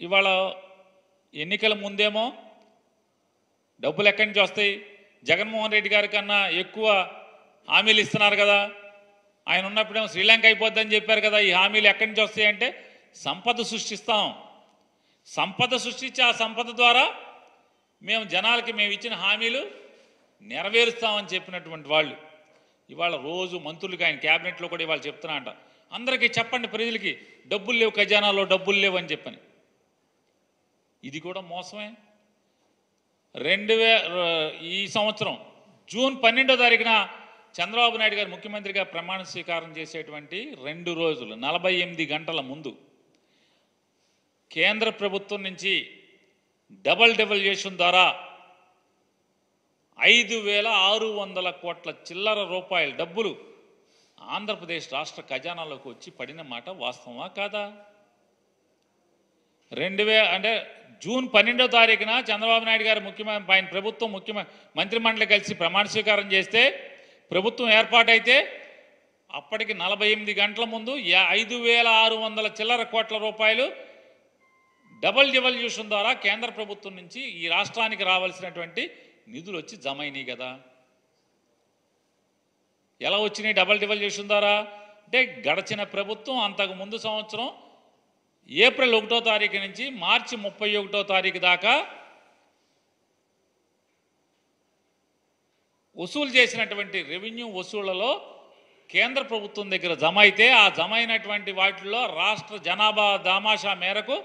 ఇవాళ ఎన్నికల ముందేమో డబ్బులు ఎక్కడి నుంచి వస్తాయి, జగన్మోహన్ రెడ్డి గారి కన్నా ఎక్కువ హామీలు ఇస్తున్నారు కదా, ఆయన ఉన్నప్పుడేమో శ్రీలంక అయిపోద్దని చెప్పారు కదా, ఈ హామీలు ఎక్కడి నుంచి వస్తాయంటే సంపద సృష్టిస్తాం, సంపద సృష్టించి ఆ సంపద ద్వారా మేము జనాలకి మేము ఇచ్చిన హామీలు నెరవేరుస్తామని చెప్పినటువంటి వాళ్ళు ఇవాళ రోజు మంత్రులకి ఆయన క్యాబినెట్లో కూడా ఇవాళ చెప్తున్నా అంట, అందరికీ చెప్పండి ప్రజలకి డబ్బులు లేవు, ఖజానాలో డబ్బులు లేవు అని చెప్పని. ఇది కూడా మోసమే. ఈ సంవత్సరం జూన్ 12వ తారీఖున చంద్రబాబు నాయుడు గారు ముఖ్యమంత్రిగా ప్రమాణ స్వీకారం చేసేటువంటి 2 రోజులు 48 గంటల ముందు కేంద్ర ప్రభుత్వం నుంచి డబల్ డెవల్యూషన్ ద్వారా 5,600 కోట్ల చిల్లర రూపాయల డబ్బులు ఆంధ్రప్రదేశ్ రాష్ట్ర ఖజానాలోకి వచ్చి పడిన మాట వాస్తవమా కాదా? అంటే జూన్ 12వ తారీఖున చంద్రబాబు నాయుడు గారు ఆయన ప్రభుత్వం మంత్రిమండలి కలిసి ప్రమాణ స్వీకారం చేస్తే, ప్రభుత్వం ఏర్పాటైతే అప్పటికి 48 గంటల ముందు 5,600 చిల్లర కోట్ల రూపాయలు డబల్ డెవల్యూషన్ ద్వారా కేంద్ర ప్రభుత్వం నుంచి ఈ రాష్ట్రానికి రావాల్సినటువంటి నిధులు వచ్చి జమ అయినాయి కదా. ఎలా వచ్చినాయి డబల్ డెవల్యూషన్ ద్వారా అంటే, గడచిన ప్రభుత్వం అంతకు ముందు సంవత్సరం ఏప్రిల్ 1వ తారీఖు నుంచి మార్చి 31వ తారీఖు దాకా వసూలు చేసినటువంటి రెవెన్యూ వసూళ్లలో కేంద్ర ప్రభుత్వం దగ్గర జమ అయితే, ఆ జమ అయినటువంటి వాటిల్లో రాష్ట్ర జనాభా దామాషా మేరకు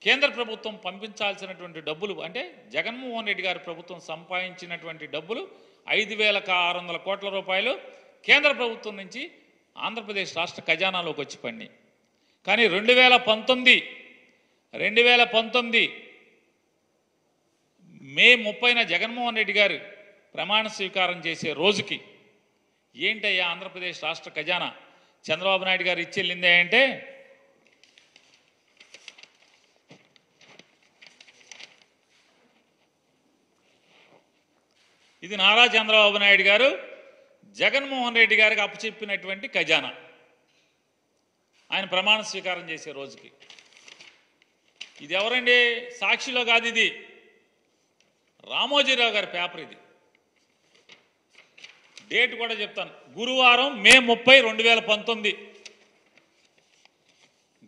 కేంద్ర ప్రభుత్వం పంపించాల్సినటువంటి డబ్బులు అంటే జగన్మోహన్ రెడ్డి గారి ప్రభుత్వం సంపాదించినటువంటి డబ్బులు 5,600 కోట్ల రూపాయలు కేంద్ర ప్రభుత్వం నుంచి ఆంధ్రప్రదేశ్ రాష్ట్ర ఖజానాలోకి వచ్చి పడినాయి. కానీ 2019 మే 30న జగన్మోహన్ రెడ్డి గారు ప్రమాణ స్వీకారం చేసే రోజుకి ఏంటయ్యా ఆంధ్రప్రదేశ్ రాష్ట్ర ఖజానా చంద్రబాబు నాయుడు గారు ఇచ్చెళ్ళిందే అంటే, ఇది నారా చంద్రబాబు నాయుడు గారు జగన్మోహన్ రెడ్డి గారికి అప్పచెప్పినటువంటి ఖజానా ఆయన ప్రమాణ స్వీకారం చేసే రోజుకి. ఇది ఎవరండి? సాక్షిలో కాదు, ఇది రామోజీరావు గారి పేపర్. ఇది డేట్ కూడా చెప్తాను, గురువారం మే 30, 2019.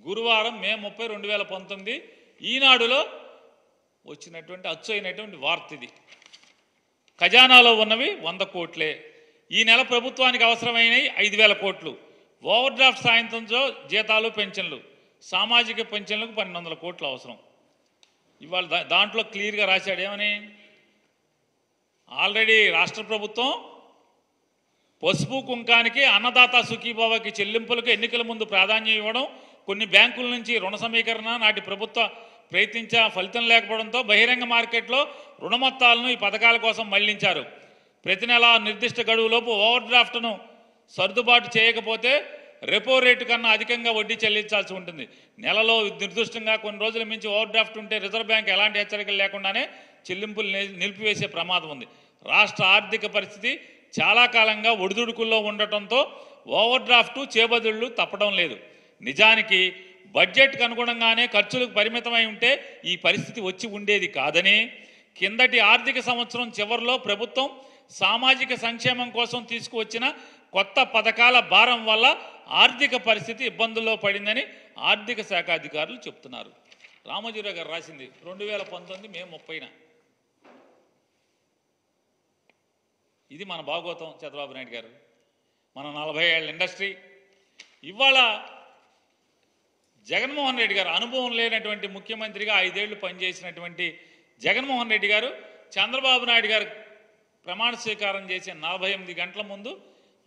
గురువారం మే 30, 2019 ఈనాడులో వచ్చినటువంటి అచ్చు అయినటువంటి వార్త ఇది. ఖజానాలో ఉన్నవి 100 కోట్లే. ఈ నెల ప్రభుత్వానికి అవసరమైనవి 5,000 కోట్లు. ఓవర్ డ్రాఫ్ట్ సాయంత్రంతో జీతాలు పెన్షన్లు, సామాజిక పెన్షన్లకు 1,200 కోట్లు అవసరం. ఇవాళ దాంట్లో క్లియర్గా రాశాడు ఏమని, ఆల్రెడీ రాష్ట్ర ప్రభుత్వం పసుపు కుంకానికి అన్నదాత సుఖీభావకి చెల్లింపులకు ఎన్నికల ముందు ప్రాధాన్యం ఇవ్వడం, కొన్ని బ్యాంకుల నుంచి రుణ సమీకరణ నాటి ప్రభుత్వ ప్రయత్నించా ఫలితం లేకపోవడంతో బహిరంగ మార్కెట్లో రుణ మొత్తాలను ఈ పథకాల కోసం మళ్లించారు. ప్రతి నెల నిర్దిష్ట గడువులోపు ఓవర్ డ్రాఫ్ట్ను సర్దుబాటు చేయకపోతే రెపో రేటు కన్నా అధికంగా వడ్డీ చెల్లించాల్సి ఉంటుంది. నెలలో నిర్దిష్టంగా కొన్ని రోజుల మించి ఓవర్ డ్రాఫ్ట్ ఉంటే రిజర్వ్ బ్యాంక్ ఎలాంటి హెచ్చరికలు లేకుండానే చెల్లింపులు నిలిపివేసే ప్రమాదం ఉంది. రాష్ట్ర ఆర్థిక పరిస్థితి చాలా కాలంగా ఒడిదుడుకుల్లో ఉండటంతో ఓవర్ డ్రాఫ్ట్ చేబదుళ్లు తప్పడం లేదు. నిజానికి బడ్జెట్కు అనుగుణంగానే ఖర్చులకు పరిమితమై ఉంటే ఈ పరిస్థితి వచ్చి ఉండేది కాదని, కిందటి ఆర్థిక సంవత్సరం చివరిలో ప్రభుత్వం సామాజిక సంక్షేమం కోసం తీసుకువచ్చిన కొత్త పథకాల భారం వల్ల ఆర్థిక పరిస్థితి ఇబ్బందుల్లో పడిందని ఆర్థిక శాఖ అధికారులు చెప్తున్నారు. రామోజీరావు గారు రాసింది 2019 మే 30న. ఇది మన భాగవతం చంద్రబాబు నాయుడు గారు. మన 40 ఏళ్ల ఇండస్ట్రీ. ఇవాళ జగన్మోహన్ రెడ్డి గారు అనుభవం లేనటువంటి ముఖ్యమంత్రిగా 5 ఏళ్లు పనిచేసినటువంటి జగన్మోహన్ రెడ్డి గారు చంద్రబాబు నాయుడు గారు ప్రమాణ స్వీకారం చేసే 48 గంటల ముందు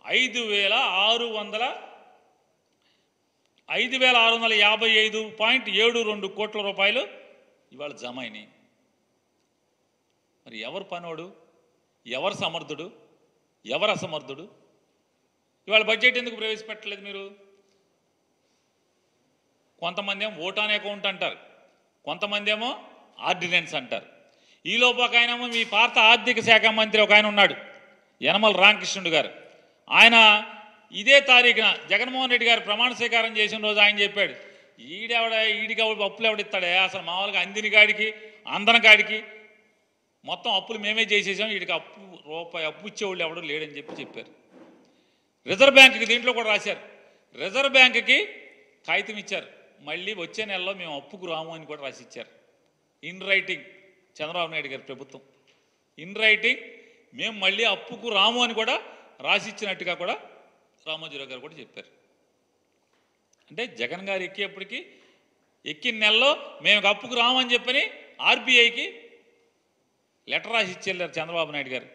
5,655.72 కోట్ల రూపాయలు ఇవాళ జమ అయినాయి. మరి ఎవరు పనోడు, ఎవరు సమర్థుడు, ఎవరు అసమర్థుడు? ఇవాళ బడ్జెట్ ఎందుకు ప్రవేశపెట్టలేదు మీరు? కొంతమంది ఏమో ఓట్ ఆన్ అకౌంట్ అంటారు, కొంతమంది ఏమో ఆర్డినెన్స్ అంటారు. ఈలోపు ఒక ఆయనేమో మీ పాత ఆర్థిక శాఖ మంత్రి ఒక ఆయన ఉన్నాడు, యనమల రామకృష్ణుడు గారు. ఆయన ఇదే తారీఖున జగన్మోహన్ రెడ్డి గారు ప్రమాణ స్వీకారం చేసిన రోజు ఆయన చెప్పాడు, ఈడికి అప్పులు ఎవడిస్తాడే? అసలు మామూలుగా అందిన కాడికి అందన కాడికి మొత్తం అప్పులు మేమే చేసేసాం, వీడికి రూపాయి అప్పు ఇచ్చేవాళ్ళు ఎవడో లేడని చెప్పారు. రిజర్వ్ బ్యాంకుకి దీంట్లో కూడా రాశారు. రిజర్వ్ బ్యాంకుకి కాగితం ఇచ్చారు, మళ్ళీ వచ్చే నెలలో మేము అప్పుకు రాము అని కూడా రాసి ఇచ్చారు. ఇన్ రైటింగ్ చంద్రబాబు నాయుడు గారి ప్రభుత్వం ఇన్ రైటింగ్ మేము మళ్ళీ అప్పుకు రాము అని కూడా రాసి ఇచ్చినట్టుగా కూడా రామోజీరావు గారు కూడా చెప్పారు. అంటే జగన్ గారు ఎక్కేప్పటికి ఎక్కిన నెలలో మేము అప్పుకు రామని చెప్పని ఆర్బీఐకి లెటర్ రాసి ఇచ్చేళ్ళారు చంద్రబాబు నాయుడు గారు.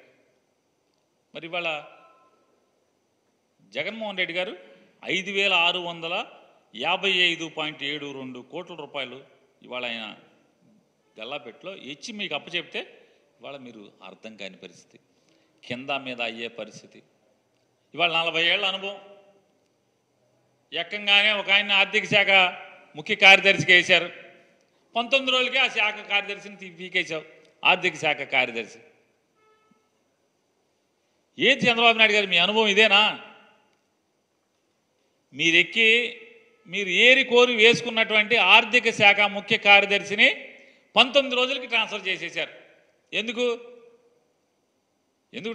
మరి ఇవాళ జగన్మోహన్ రెడ్డి గారు 5,655.72 కోట్ల రూపాయలు ఇవాళ ఆయన గల్లాపెట్టులో ఇచ్చి మీకు అప్పచెప్తే ఇవాళ మీరు అర్థం కాని పరిస్థితి, కింద మీద అయ్యే పరిస్థితి. ఇవాళ 40 ఏళ్ల అనుభవం. ఎక్కంగానే ఒక ఆయన ఆర్థిక శాఖ ముఖ్య కార్యదర్శికి వేశారు, 19 రోజులకే ఆ శాఖ కార్యదర్శిని పీకేశావు, ఆర్థిక శాఖ కార్యదర్శి. ఏది చంద్రబాబు నాయుడు గారు మీ అనుభవం ఇదేనా? మీరు ఏరి కోరి వేసుకున్నటువంటి ఆర్థిక శాఖ ముఖ్య కార్యదర్శిని 19 రోజులకి ట్రాన్స్ఫర్ చేసేశారు. ఎందుకు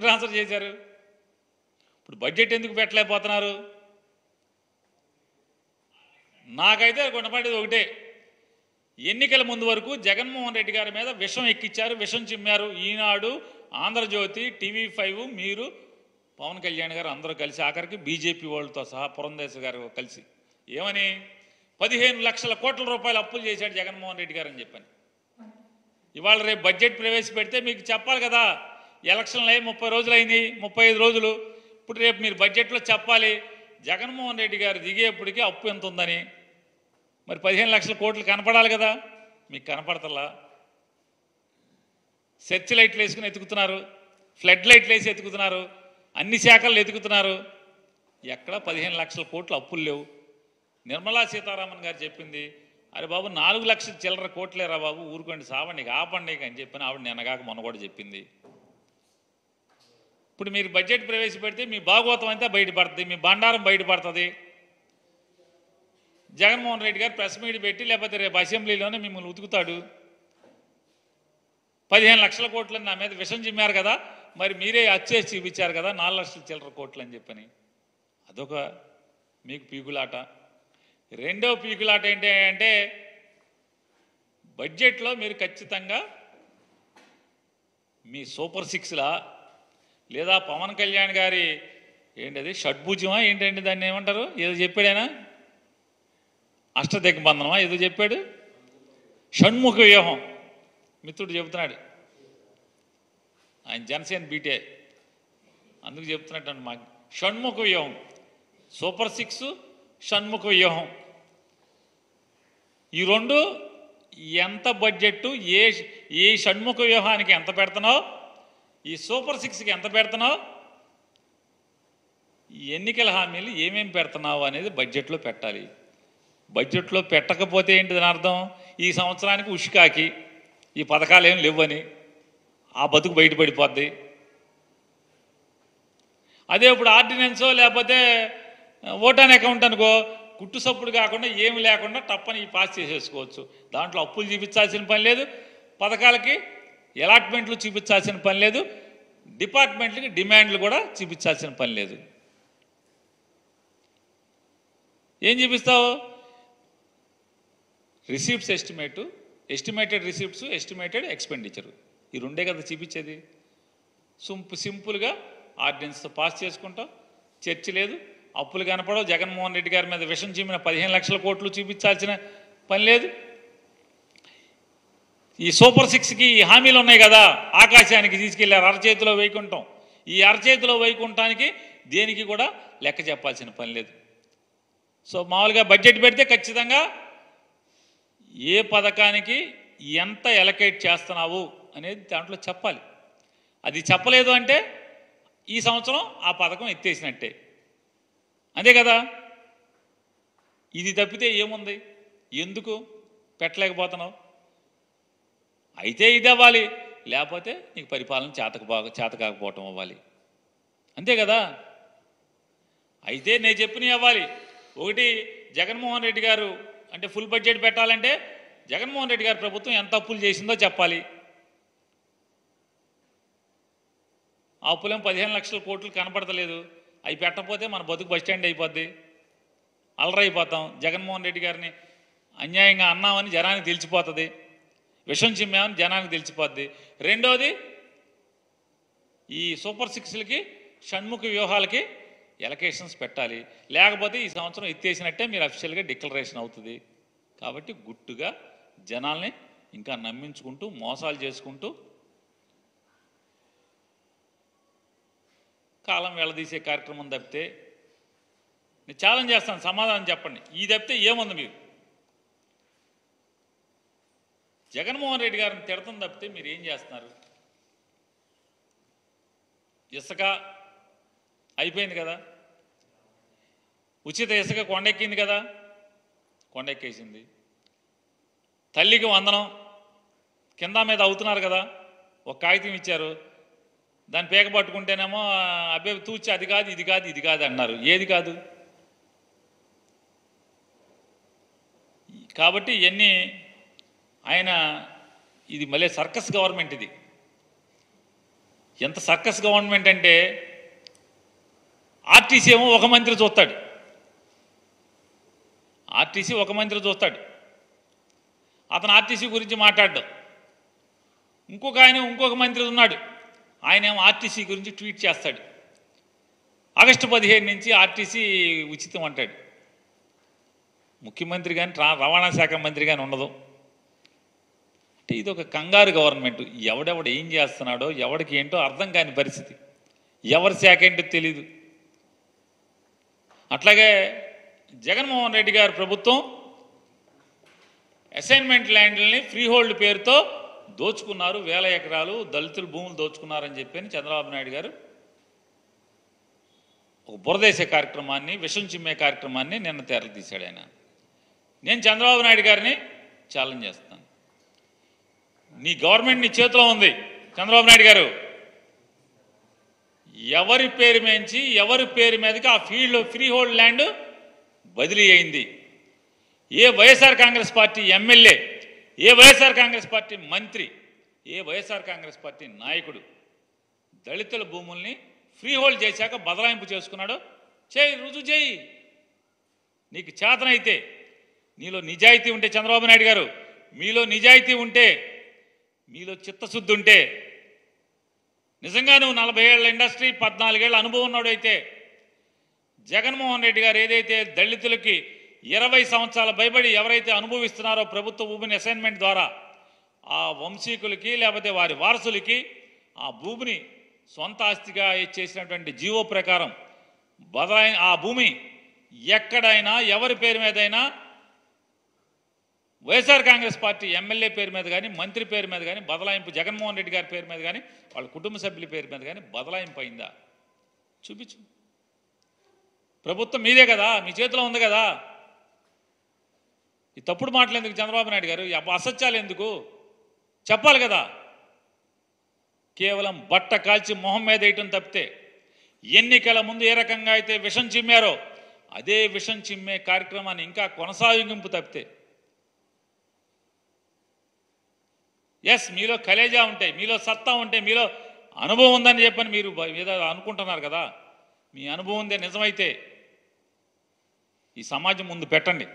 ట్రాన్స్ఫర్ చేశారు? ఇప్పుడు బడ్జెట్ ఎందుకు పెట్టలేకపోతున్నారు? నాకైతే కొనపడేది ఒకటే, ఎన్నికల ముందు వరకు జగన్మోహన్ రెడ్డి గారి మీద విషం ఎక్కిచ్చారు, విషం చిమ్మారు. ఈనాడు, ఆంధ్రజ్యోతి, TV5, మీరు, పవన్ కళ్యాణ్ గారు అందరూ కలిసి, ఆఖరికి బీజేపీ వాళ్ళతో సహా పురంధేశ్వరి గారు కలిసి ఏమని 15 లక్షల కోట్ల రూపాయలు అప్పులు చేశాడు జగన్మోహన్ రెడ్డి గారు అని చెప్పని. ఇవాళ రేపు బడ్జెట్ ప్రవేశపెడితే మీకు చెప్పాలి కదా, ఎలక్షన్లు అయ్యి 30 రోజులు అయింది, 35 రోజులు. ఇప్పుడు రేపు మీరు బడ్జెట్లో చెప్పాలి జగన్మోహన్ రెడ్డి గారు దిగేప్పటికీ అప్పు ఎంత ఉందని. మరి 15 లక్షల కోట్లు కనపడాలి కదా, మీకు కనపడతలా. సెర్చ్ లైట్లు వేసుకుని ఎతుకుతున్నారు, ఫ్లడ్ లైట్లు వేసి ఎతుకుతున్నారు, అన్ని శాఖలు ఎతుకుతున్నారు. ఎక్కడ 15 లక్షల కోట్లు అప్పులు లేవు. నిర్మలా సీతారామన్ గారు చెప్పింది, అరే బాబు 4 లక్షల చిల్లర కోట్లేరా బాబు, ఊరుకోండి, సావండి, ఆపండి అని చెప్పిన ఆవిడ నిన్నగాక మొన్న కూడా చెప్పింది. ఇప్పుడు మీరు బడ్జెట్ ప్రవేశపెడితే మీ భాగవతం అంతా బయటపడుతుంది, మీ బండారం బయటపడుతుంది. జగన్మోహన్ రెడ్డి గారు ప్రెస్ మీట్ పెట్టి లేకపోతే రేపు అసెంబ్లీలోనే మిమ్మల్ని ఉతుకుతాడు. 15 లక్షల కోట్లని నా మీద విషం చిమ్మారు కదా, మరి మీరే అచ్చేసి చూపించారు కదా 4 లక్షల చిల్లర కోట్లు అని చెప్పని. అదొక మీకు పీకులాట. రెండో పీకులాట ఏంటి అంటే, బడ్జెట్లో మీరు ఖచ్చితంగా మీ సూపర్ 6లా లేదా పవన్ కళ్యాణ్ గారి ఏంటది షడ్భుజమా ఏంటంటే దాన్ని ఏమంటారు, ఏదో చెప్పాడైనా అష్టదిగ్బంధనమా ఏదో చెప్పాడు, షణ్ముఖ వ్యూహం మిత్రుడు చెబుతున్నాడు. ఆయన జనసేన బీటే అందుకు చెప్తున్నట్టు మాకు షణ్ముఖ వ్యూహం, సూపర్ 6, షణ్ముఖ వ్యూహం. ఈ రెండు ఎంత బడ్జెట్, ఏ షణ్ముఖ వ్యూహానికి ఎంత పెడుతున్నావు, ఈ సూపర్ 6కి ఎంత పెడుతున్నావు, ఈ ఎన్నికల హామీలు ఏమేమి పెడుతున్నావు అనేది బడ్జెట్లో పెట్టాలి. బడ్జెట్లో పెట్టకపోతే ఏంటిదని అర్థం, ఈ సంవత్సరానికి ఉష్కాకి ఈ పథకాలు ఏం లేవని, ఆ బతుకు బయటపడిపోద్ది. అదే ఇప్పుడు ఆర్డినెన్సో లేకపోతే ఓటాన్ అకౌంట్ అనుకో, కుట్టు సప్పుడు కాకుండా ఏమి లేకుండా తప్పని పాస్ చేసేసుకోవచ్చు. దాంట్లో అప్పులు చూపించాల్సిన పని లేదు, పథకాలకి అలాట్మెంట్లు చూపించాల్సిన పని లేదు, డిపార్ట్మెంట్లకి డిమాండ్లు కూడా చూపించాల్సిన పని లేదు. ఏం చూపిస్తావు? Receipts estimated receipts, estimated expenditure, ఈ రెండే కదా చూపించేది. సింపుల్గా ఆర్డినెన్స్తో పాస్ చేసుకుంటాం, చర్చ లేదు, అప్పులు కనపడవు. జగన్మోహన్ రెడ్డి గారి మీద విషం చిమ్మిన 15 లక్షల కోట్లు చూపించాల్సిన పని లేదు. ఈ సూపర్ 6కి ఈ హామీలు ఉన్నాయి కదా, ఆకాశానికి తీసుకెళ్లారు అరచేతిలో వైకుంఠం. ఈ అరచేతిలో వైకుంఠానికి దేనికి కూడా లెక్క చెప్పాల్సిన పని లేదు. సో మామూలుగా బడ్జెట్ పెడితే ఖచ్చితంగా ఏ పథకానికి ఎంత ఎలకేట్ చేస్తున్నావు అనేది దాంట్లో చెప్పాలి. అది చెప్పలేదు అంటే ఈ సంవత్సరం ఆ పథకం ఎత్తేసినట్టే, అంతే కదా. ఇది తప్పితే ఏముంది, ఎందుకు పెట్టలేకపోతున్నావు? అయితే ఇది అవ్వాలి, లేకపోతే నీకు పరిపాలన చేత కాకపోవటం అవ్వాలి, అంతే కదా. అయితే నేను చెప్పినవి అవ్వాలి. ఒకటి, జగన్మోహన్ రెడ్డి గారు అంటే ఫుల్ బడ్జెట్ పెట్టాలంటే జగన్మోహన్ రెడ్డి గారి ప్రభుత్వం ఎంత అప్పులు చేసిందో చెప్పాలి. ఆ అప్పులేం 15 లక్షల కోట్లు కనపడతలేదు. అవి పెట్టకపోతే మన బతుకు బస్టాండ్ అయిపోద్ది, అలరైపోతాం. జగన్మోహన్ రెడ్డి గారిని అన్యాయంగా అన్నామని జనానికి తెలిసిపోతుంది, విషం చిమ్మామని జనానికి తెలిసిపోద్ది. రెండోది, ఈ సూపర్ సిక్స్లకి షణ్ముఖ వ్యూహాలకి ఎలకేషన్స్ పెట్టాలి. లేకపోతే ఈ సంవత్సరం ఎత్తేసినట్టే మీరు అఫీషియల్గా డిక్లరేషన్ అవుతుంది. కాబట్టి గుట్టుగా జనాల్ని ఇంకా నమ్మించుకుంటూ మోసాలు చేసుకుంటూ కాలం వెళ్ళదీసే కార్యక్రమం తప్పితే, నేను ఛాలెంజ్ చేస్తాను, సమాధానం చెప్పండి. ఈ తప్పితే ఏముంది? మీరు జగన్మోహన్ రెడ్డి గారిని తిడతం తప్పితే మీరు ఏం చేస్తున్నారు? ఇసుక అయిపోయింది కదా, ఉచిత ఇసుక కొండెక్కింది కదా, కొండెక్కేసింది. తల్లికి వందనం కింద మీద అవుతున్నారు కదా, ఒక కాగితం ఇచ్చారు, దాన్ని పేక పట్టుకుంటేనేమో అబ్బాయి తూచి అది కాదు ఇది కాదు ఇది కాదు అన్నారు. ఏది కాదు? కాబట్టి ఇవన్నీ ఆయన, ఇది మళ్ళీ సర్కస్ గవర్నమెంట్. ఇది ఎంత సర్కస్ గవర్నమెంట్ అంటే, ఆర్టీసీ ఏమో ఒక మంత్రి చూస్తాడు, ఆర్టీసీ ఒక మంత్రి చూస్తాడు, అతను ఆర్టీసీ గురించి మాట్లాడడం. ఇంకొక మంత్రి ఉన్నాడు, ఆయన ఏమో ఆర్టీసీ గురించి ట్వీట్ చేస్తాడు. ఆగస్టు 15 నుంచి ఆర్టీసీ ఉచితం అంటాడు. ముఖ్యమంత్రి కానీ రవాణా శాఖ మంత్రి కానీ ఉండదు. అంటే ఇది ఒక కంగారు గవర్నమెంట్. ఎవడెవడు ఏం చేస్తున్నాడో, ఎవడికి ఏంటో అర్థం కాని పరిస్థితి, ఎవరి శాఖ ఏంటో తెలీదు. అట్లాగే జగన్మోహన్ రెడ్డి గారి ప్రభుత్వం అసైన్మెంట్ ల్యాండ్లని ఫ్రీ హోల్డ్ పేరుతో దోచుకున్నారు, 1000 ఎకరాలు దళితుల భూములు దోచుకున్నారని చెప్పి చంద్రబాబు నాయుడు గారు ఒక బురదేశే కార్యక్రమాన్ని, విషం చిమ్మే కార్యక్రమాన్ని నిన్న తెరలు తీశాడు ఆయన. నేను చంద్రబాబు నాయుడు గారిని ఛాలెంజ్ చేస్తాను. నీ గవర్నమెంట్ నీ చేతిలో ఉంది చంద్రబాబు నాయుడు గారు. ఎవరి పేరు మేంచి ఎవరి పేరు మీదకి ఆ ఫీల్డ్ ఫ్రీ హోల్డ్ ల్యాండ్ బదిలీ అయింది? ఏ వైఎస్ఆర్ కాంగ్రెస్ పార్టీ ఎమ్మెల్యే, ఏ వైఎస్ఆర్ కాంగ్రెస్ పార్టీ మంత్రి, ఏ వైఎస్ఆర్ కాంగ్రెస్ పార్టీ నాయకుడు దళితుల భూముల్ని ఫ్రీ హోల్డ్ చేశాక బదలాయింపు చేసుకున్నాడో చేయి, రుజువు చేయి. నీకు చేతనైతే, నీలో నిజాయితీ ఉంటే, చంద్రబాబు నాయుడు గారు మీలో నిజాయితీ ఉంటే, మీలో చిత్తశుద్ధి ఉంటే, నిజంగా నువ్వు 40 ఏళ్ల ఇండస్ట్రీ 14 ఏళ్ల అనుభవం ఉన్నాడైతే, జగన్మోహన్ రెడ్డి గారు ఏదైతే దళితులకి 20 సంవత్సరాల భయపడి ఎవరైతే అనుభవిస్తున్నారో ప్రభుత్వ భూమిని అసైన్మెంట్ ద్వారా, ఆ వంశీకులకి లేకపోతే వారి వారసులకి ఆ భూమిని సొంత ఆస్తిగా చేసినటువంటి జీవో ప్రకారం ఆ భూమి ఎక్కడైనా ఎవరి పేరు మీదైనా, వైఎస్ఆర్ కాంగ్రెస్ పార్టీ ఎమ్మెల్యే పేరు మీద కానీ, మంత్రి పేరు మీద కానీ బదలాయింపు, జగన్మోహన్ రెడ్డి గారి పేరు మీద కానీ, వాళ్ళ కుటుంబ సభ్యుల పేరు మీద కానీ బదలాయింపు అయిందా? చూపించు. ప్రభుత్వం మీదే కదా, మీ చేతిలో ఉంది కదా. ఈ తప్పుడు మాటలు ఎందుకు చంద్రబాబు నాయుడు గారు? అసత్యాలు ఎందుకు? చెప్పాలి కదా. కేవలం బట్ట కాల్చి మొహం మీద వేయటం తప్పితే, ఎన్నికల ముందు ఏ రకంగా అయితే విషం చిమ్మారో అదే విషం చిమ్మే కార్యక్రమాన్ని ఇంకా కొనసాగింపు తప్పితే, ఎస్ మీలో కలేజా ఉంటే, మీలో సత్తా ఉంటే, మీలో అనుభవం ఉందని చెప్పని మీరు ఏదో అనుకుంటున్నారు కదా. మీ అనుభవం ఉందే నిజమైతే ఈ సమాజం ముందు పెట్టండి.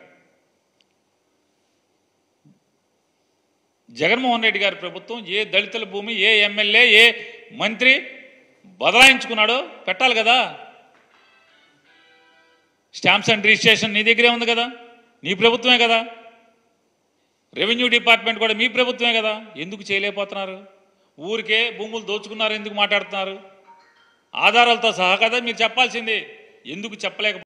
జగన్మోహన్ రెడ్డి గారి ప్రభుత్వం ఏ దళితుల భూమి, ఏ ఎమ్మెల్యే, ఏ మంత్రి బదలాయించుకున్నాడో పెట్టాలి కదా. స్టాంప్స్ అండ్ రిజిస్ట్రేషన్ నీ దగ్గరే ఉంది కదా, నీ ప్రభుత్వమే కదా. రెవెన్యూ డిపార్ట్మెంట్ కూడా మీ ప్రభుత్వమే కదా. ఎందుకు చేయలేకపోతున్నారు? ఊరికే భూములు దోచుకున్నారు ఎందుకు మాట్లాడుతున్నారు? ఆధారాలతో సహా కదా మీరు చెప్పాల్సింది. ఎందుకు చెప్పలేక